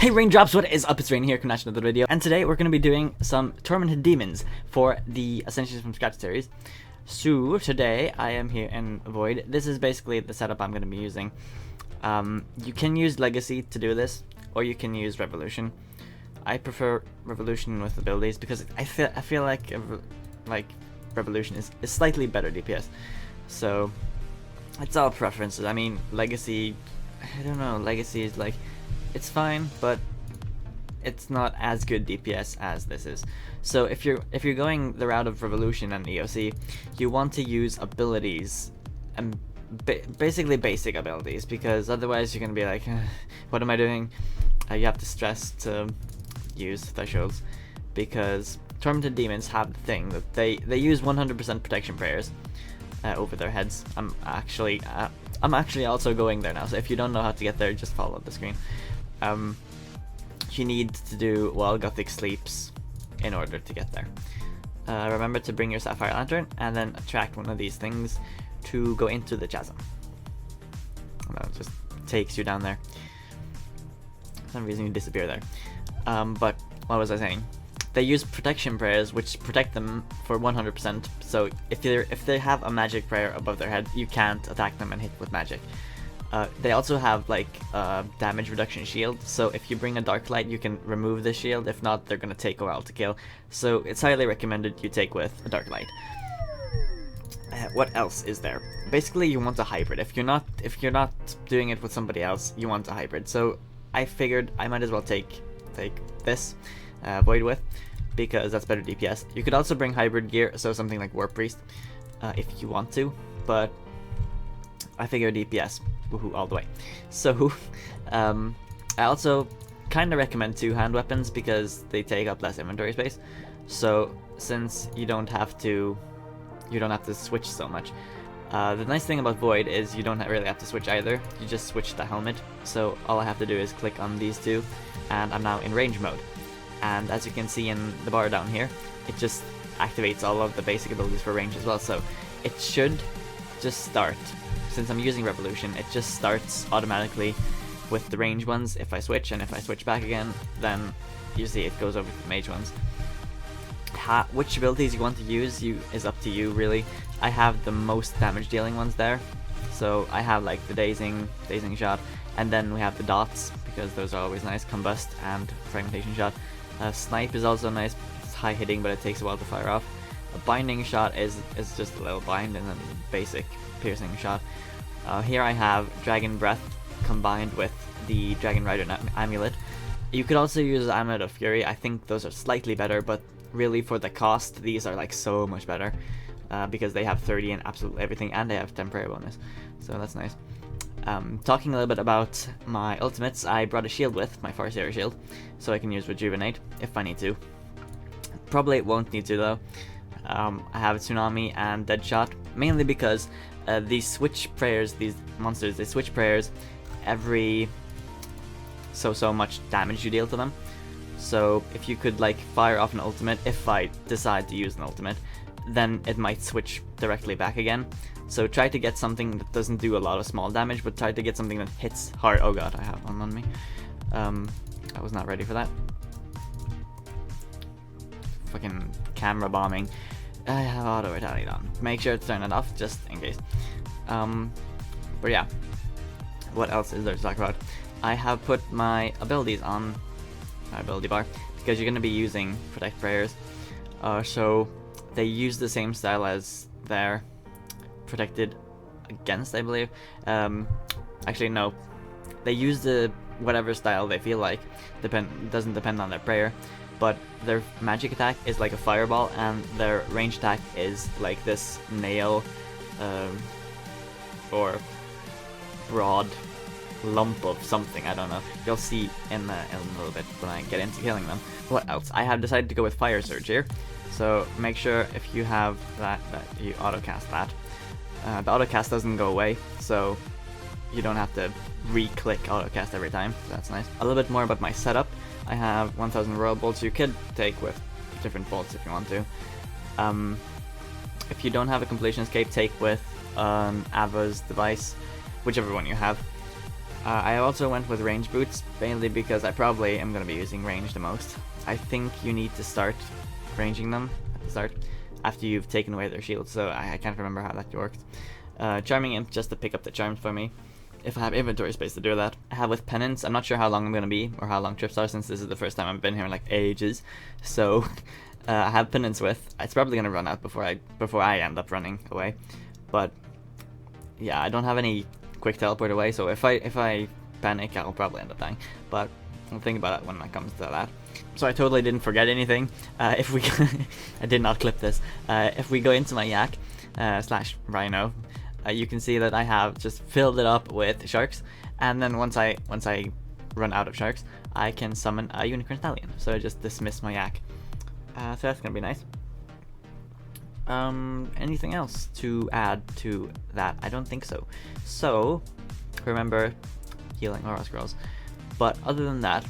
Hey Raindrops, what is up? It's Rain here, coming to another video, and today we're going to be doing some Tormented Demons for the Ascension from Scratch series. So today I am here in Void. This is basically the setup I'm going to be using. You can use Legacy to do this, or you can use Revolution. I prefer Revolution with abilities because I feel like Revolution is slightly better DPS. So it's all preferences. I mean, Legacy, I don't know, Legacy is like, it's fine, but it's not as good DPS as this is. So if you're going the route of Revolution and EOC, you want to use abilities and basically basic abilities, because otherwise you're gonna be like, what am I doing? You have to stress to use thresholds, because Tormented Demons have the thing that they use 100% protection prayers over their heads. I'm actually also going there now, so if you don't know how to get there, just follow the screen. You need to do While Gothic Sleeps in order to get there. Remember to bring your Sapphire Lantern and then attract one of these things to go into the chasm. And that just takes you down there. For some reason you disappear there. But what was I saying? They use protection prayers, which protect them for 100%. So if they have a magic prayer above their head, you can't attack them and hit with magic. They also have like damage reduction shield, so if you bring a dark light you can remove the shield. If not, they're gonna take a while to kill, so it's highly recommended you take with a dark light. What else is there? Basically you want a hybrid. If you're not doing it with somebody else, you want a hybrid. So I figured I might as well take this Void with, because that's better DPS. You could also bring hybrid gear, so something like War Priest, if you want to, but I figure DPS, woohoo, all the way. So, I also kind of recommend two-hand weapons because they take up less inventory space. So, since you don't have to switch so much. The nice thing about Void is you don't really have to switch either. You just switch the helmet. So all I have to do is click on these two, and I'm now in range mode. And as you can see in the bar down here, it just activates all of the basic abilities for range as well. So it should just start. Since I'm using Revolution, it just starts automatically with the range ones if I switch, and if I switch back again, then you see it goes over to the mage ones. Which abilities you want to use is up to you, really. I have the most damage dealing ones there, so I have like the dazing shot, and then we have the dots, because those are always nice, combust and fragmentation shot. Snipe is also nice. It's high hitting, but it takes a while to fire off. A binding shot is just a little bind, and then basic piercing shot. Here I have Dragon Breath combined with the Dragon Rider Amulet. You could also use Amulet of Fury. I think those are slightly better, but really for the cost, these are like so much better, because they have 30 in absolutely everything, and they have temporary bonus, so that's nice. Talking a little bit about my ultimates, I brought a shield with, my Farseer shield, so I can use Rejuvenate if I need to. Probably won't need to though. I have Tsunami and Deadshot, mainly because these switch prayers, these monsters, they switch prayers every so much damage you deal to them. So if you could like fire off an ultimate, if I decide to use an ultimate, then it might switch directly back again. So try to get something that doesn't do a lot of small damage, but try to get something that hits hard. Oh god, I have one on me. I was not ready for that. Fucking camera bombing. I have auto retaliate on. Make sure to turn it off just in case. But yeah, what else is there to talk about? I have put my abilities on my ability bar, because you're going to be using Protect Prayers. So they use the same style as their Protected Against, I believe. Actually no, they use the whatever style they feel like. Doesn't depend on their prayer. But their magic attack is like a fireball, and their range attack is like this nail or broad lump of something, I don't know. You'll see in a little bit when I get into killing them. What else? I have decided to go with Fire Surge here, so make sure if you have that you auto-cast that. The auto-cast doesn't go away, so you don't have to re-click auto-cast every time, so that's nice. A little bit more about my setup. I have 1000 Royal Bolts. You could take with different bolts if you want to. If you don't have a Completion Escape, take with Ava's device, whichever one you have. I also went with range boots, mainly because I probably am going to be using range the most. I think you need to start ranging them at the start, after you've taken away their shields, so I can't remember how that works. Charming Imp just to pick up the charms for me, if I have inventory space to do that. I have with Penance, I'm not sure how long I'm going to be, or how long trips are, since this is the first time I've been here in like ages, so I have Penance with. It's probably going to run out before I end up running away, but yeah, I don't have any quick teleport away, so if I panic, I'll probably end up dying, but I'll think about it when it comes to that. So I totally didn't forget anything. If we I did not clip this. If we go into my yak slash rhino, you can see that I have just filled it up with sharks, and then once I run out of sharks, I can summon a unicorn stallion, so I just dismiss my yak. So that's gonna be nice. Anything else to add to that? I don't think so. So remember healing aura scrolls, but other than that,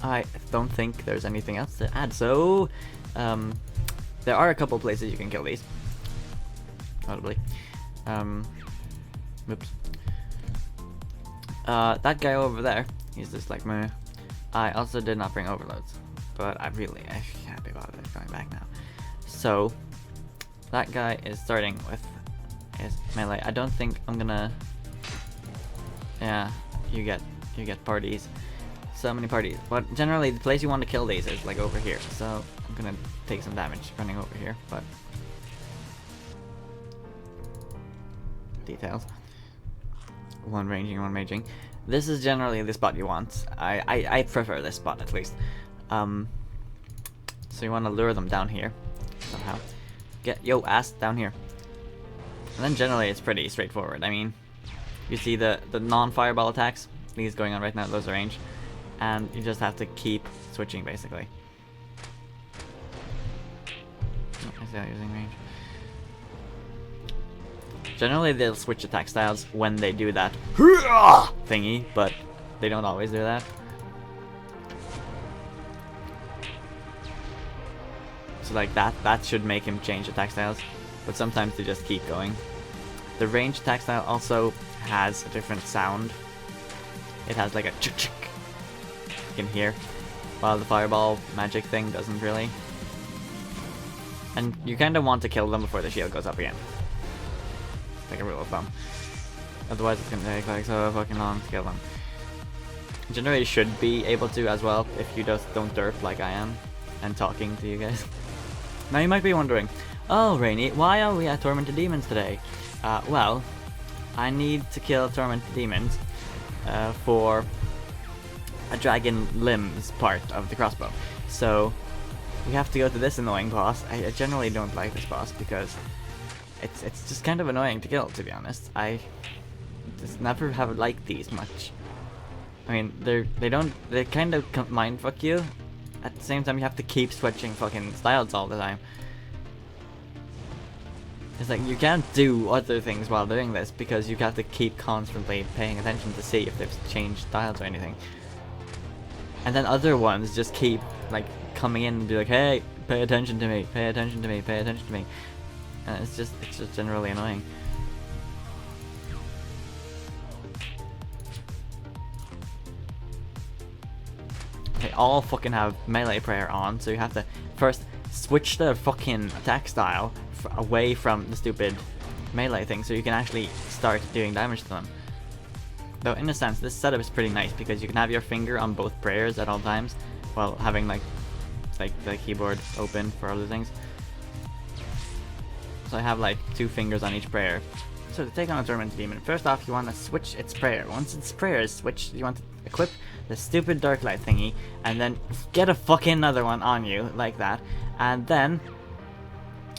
I don't think there's anything else to add. So there are a couple places you can kill these, notably. Oops. That guy over there, he's just like meh. I also did not bring overloads, but I can't be bothered going back now. So that guy is starting with his melee. I don't think I'm gonna. Yeah, you get parties. So many parties. But generally, the place you want to kill these is like over here. So I'm gonna take some damage running over here, but details. One ranging, one maging. This is generally the spot you want. I prefer this spot at least. So you want to lure them down here somehow. Get yo ass down here. And then generally it's pretty straightforward. I mean, you see the non-fireball attacks, these going on right now, those are range. And you just have to keep switching basically. Oh, is that using range? Generally they'll switch attack styles when they do that thingy, but they don't always do that. So like that should make him change attack styles, but sometimes they just keep going. The range attack style also has a different sound. It has like a chick chick you can hear, while the fireball magic thing doesn't really. And you kind of want to kill them before the shield goes up again. Like a rule of thumb. Otherwise it's gonna take like so fucking long to kill them. Generally you should be able to as well if you just don't derp like I am and talking to you guys. Now you might be wondering, oh Rainy, why are we at Tormented Demons today? Well, I need to kill Tormented Demons for a dragon limbs part of the crossbow. So we have to go to this annoying boss. I generally don't like this boss because it's just kind of annoying to kill, to be honest. I just never have liked these much. I mean, they kind of mindfuck you. At the same time, you have to keep switching fucking styles all the time. It's like you can't do other things while doing this because you have to keep constantly paying attention to see if they've changed styles or anything. And then other ones just keep like coming in and be like, hey, pay attention to me, pay attention to me, pay attention to me. And it's just generally annoying. They all fucking have melee prayer on, so you have to first switch the fucking attack style away from the stupid melee thing so you can actually start doing damage to them. Though in a sense, this setup is pretty nice because you can have your finger on both prayers at all times while having like the keyboard open for other things. So I have like 2 fingers on each prayer. So to take on a Tormented Demon, first off you want to switch its prayer. Once its prayer is switched, you want to equip the stupid dark light thingy and then get a fucking another one on you like that. And then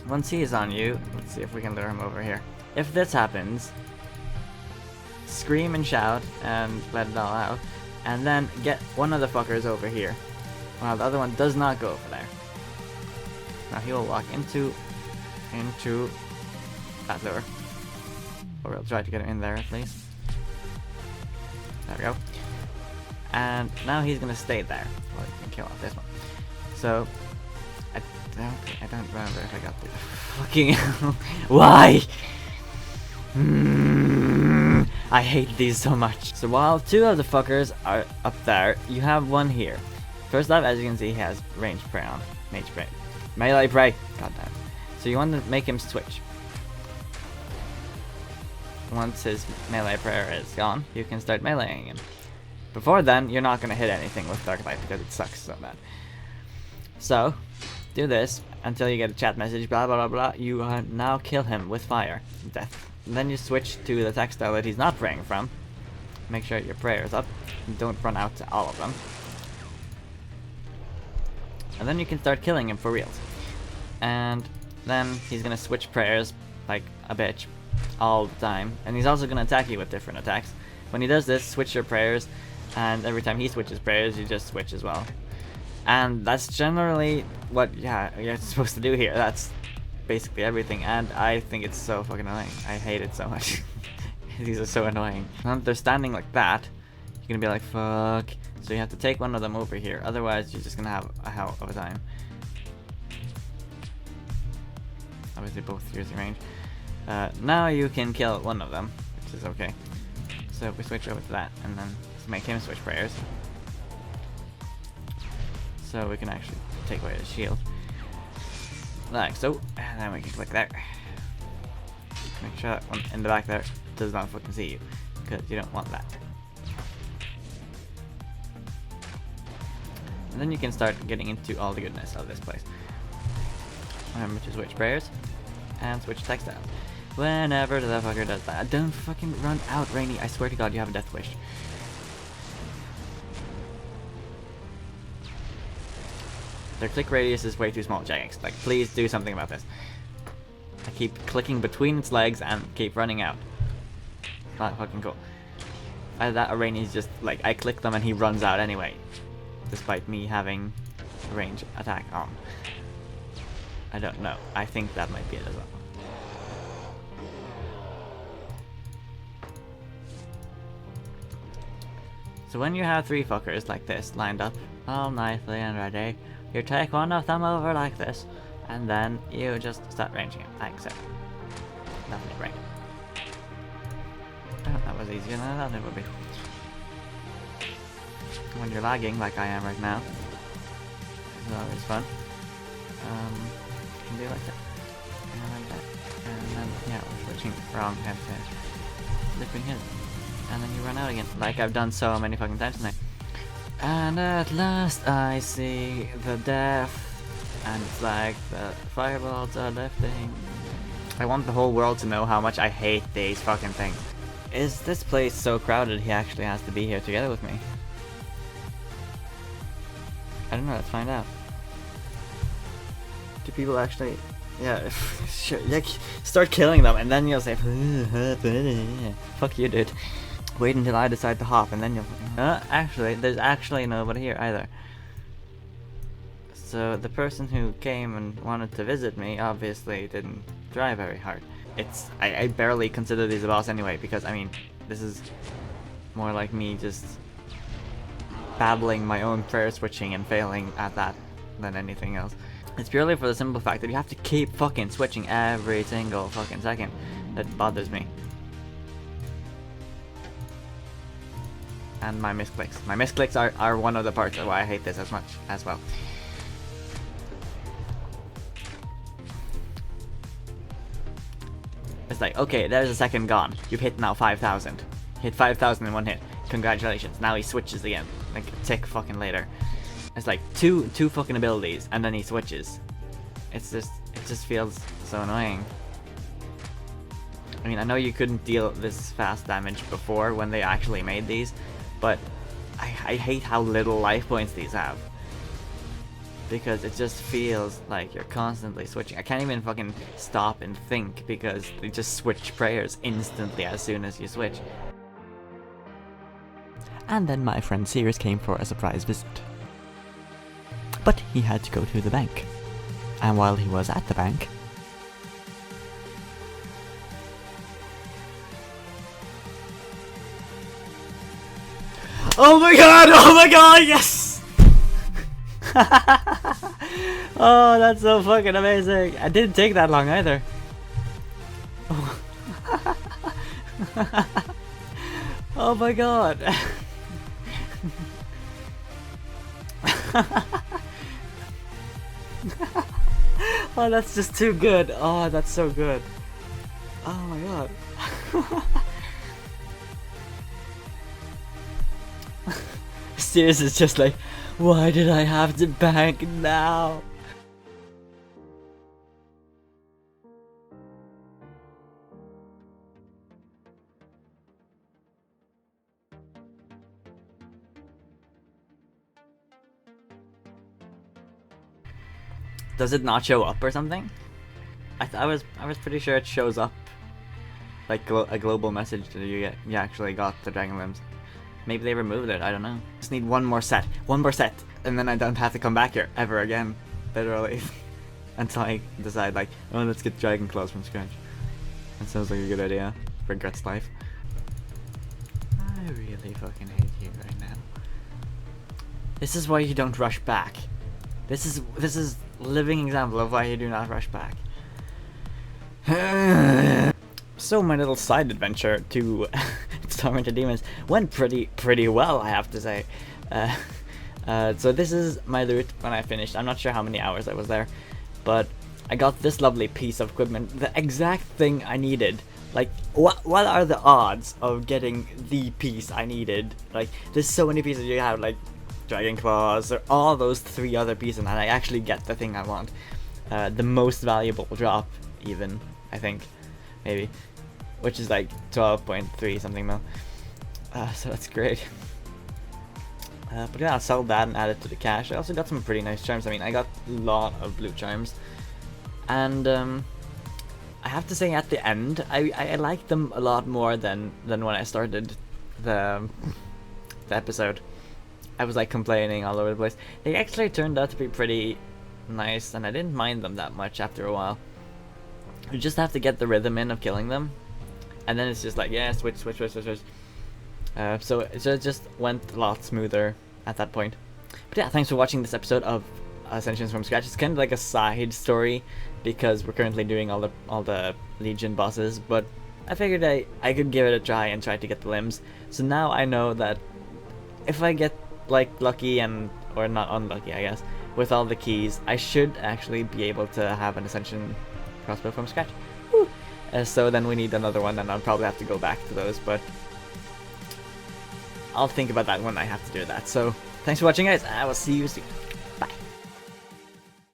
once he is on you, let's see if we can lure him over here. If this happens, scream and shout and let it all out, and then get one of the fuckers over here while the other one does not go over there. Now he will walk into that lure, or we'll try to get him in there at least. There we go. And now he's gonna stay there while you can kill off this one. So I don't remember if I got the fucking why. I hate these so much. So while two of the fuckers are up there, you have one here. First off, as you can see, he has range prey on. Mage prey. Melee prey. God damn. So you want to make him switch. Once his melee prayer is gone, you can start meleeing him. Before then, you're not going to hit anything with Dark Light because it sucks so bad. So, do this until you get a chat message, blah blah blah blah. You now kill him with fire. Death. And then you switch to the textile that he's not praying from. Make sure your prayer is up. Don't run out to all of them. And then you can start killing him for reals. And then he's going to switch prayers like a bitch all the time. And he's also going to attack you with different attacks. When he does this, switch your prayers. And every time he switches prayers, you just switch as well. And that's generally what you're supposed to do here. That's basically everything, and I think it's so fucking annoying. I hate it so much. These are so annoying. When they're standing like that, you're gonna be like, fuck. So you have to take one of them over here, otherwise you're just gonna have a hell of a time. Obviously both using range. Now you can kill one of them, which is okay. So we switch over to that, and then make him switch prayers. So we can actually take away the shield. Like so, and then we can click there. Make sure that one in the back there does not fucking see you, because you don't want that. And then you can start getting into all the goodness of this place. Remember to switch prayers, and switch textiles. Whenever the fucker does that. Don't fucking run out, Rainy. I swear to God, you have a death wish. Their click radius is way too small, Jagex. Like, please do something about this. I keep clicking between its legs and keep running out. Not fucking cool. Either that or Rainy's just, like, I click them and he runs out anyway. Despite me having a range attack on. I don't know. I think that might be it as well. So when you have three fuckers like this lined up, all nicely and ready, you take one of them over like this, and then you just start ranging it, like so. Lovely, right? Oh, that was easier than I thought it would be. When you're lagging, like I am right now, it's always fun. You can do like that, and like that, and then, yeah, we're switching wrong head to flipping him. And then you run out again, like I've done so many fucking times tonight. And at last I see the death, and it's like the fireballs are lifting. I want the whole world to know how much I hate these fucking things. Is this place so crowded he actually has to be here together with me? I don't know, let's find out. Do people actually... Yeah, sure, like, start killing them and then you'll say, fuck you, dude. Wait until I decide to hop and then you'll... actually, there's actually nobody here either. So the person who came and wanted to visit me obviously didn't try very hard. I barely consider these a boss anyway, because, I mean, this is more like me just battling my own prayer switching and failing at that than anything else. It's purely for the simple fact that you have to keep fucking switching every single fucking second. That bothers me. And my misclicks. My misclicks are one of the parts of why I hate this as much as well. It's like, okay, there's a second gone. You've hit now 5,000. Hit 5,000 in one hit. Congratulations. Now he switches again. Like a tick fucking later. It's like two fucking abilities and then he switches. It just feels so annoying. I mean, I know you couldn't deal this fast damage before when they actually made these, but I hate how little life points these have. Because it just feels like you're constantly switching. I can't even fucking stop and think because they just switch prayers instantly as soon as you switch. And then my friend Sears came for a surprise visit. But he had to go to the bank. And while he was at the bank... Oh my god! Oh my god! Yes! Oh, that's so fucking amazing. It didn't take that long either. Oh. Oh my god. Oh, that's just too good. Oh, that's so good. Oh my god. Sirius is just like, why did I have to bank now? Does it not show up or something? I was pretty sure it shows up like a global message that you actually got the dragon limbs. Maybe they removed it. I don't know. Just need one more set, and then I don't have to come back here ever again, literally, until I decide like, oh, let's get dragon claws from scratch. That sounds like a good idea for Guts life. I really fucking hate you right now. This is why you don't rush back. This is living example of why you do not rush back. So my little side adventure to Tormented Demons went pretty well, I have to say. So this is my loot when I finished. I'm not sure how many hours I was there, but I got this lovely piece of equipment, the exact thing I needed. Like, what are the odds of getting the piece I needed? Like, there's so many pieces you have, like dragon claws or all those 3 other pieces, and I actually get the thing I want. The most valuable drop, even, I think, maybe, which is like 12.3 something mil. So that's great. But yeah, I'll sell that and add it to the cache. I also got some pretty nice charms. I mean, I got a lot of blue charms, and I have to say at the end, I liked them a lot more than when I started the episode. I was like complaining all over the place. They actually turned out to be pretty nice, and I didn't mind them that much after a while. You just have to get the rhythm in of killing them, and then it's just like, yeah, switch. So it just went a lot smoother at that point. But yeah, thanks for watching this episode of Ascensions from Scratch. It's kind of like a side story because we're currently doing all the Legion bosses, but I figured I could give it a try and try to get the limbs. So now I know that if I get like lucky or not unlucky, I guess, with all the keys, I should actually be able to have an Ascension crossbow from scratch. Woo! So then we need another one, and I'll probably have to go back to those, but I'll think about that when I have to do that. So thanks for watching, guys. I will see you soon.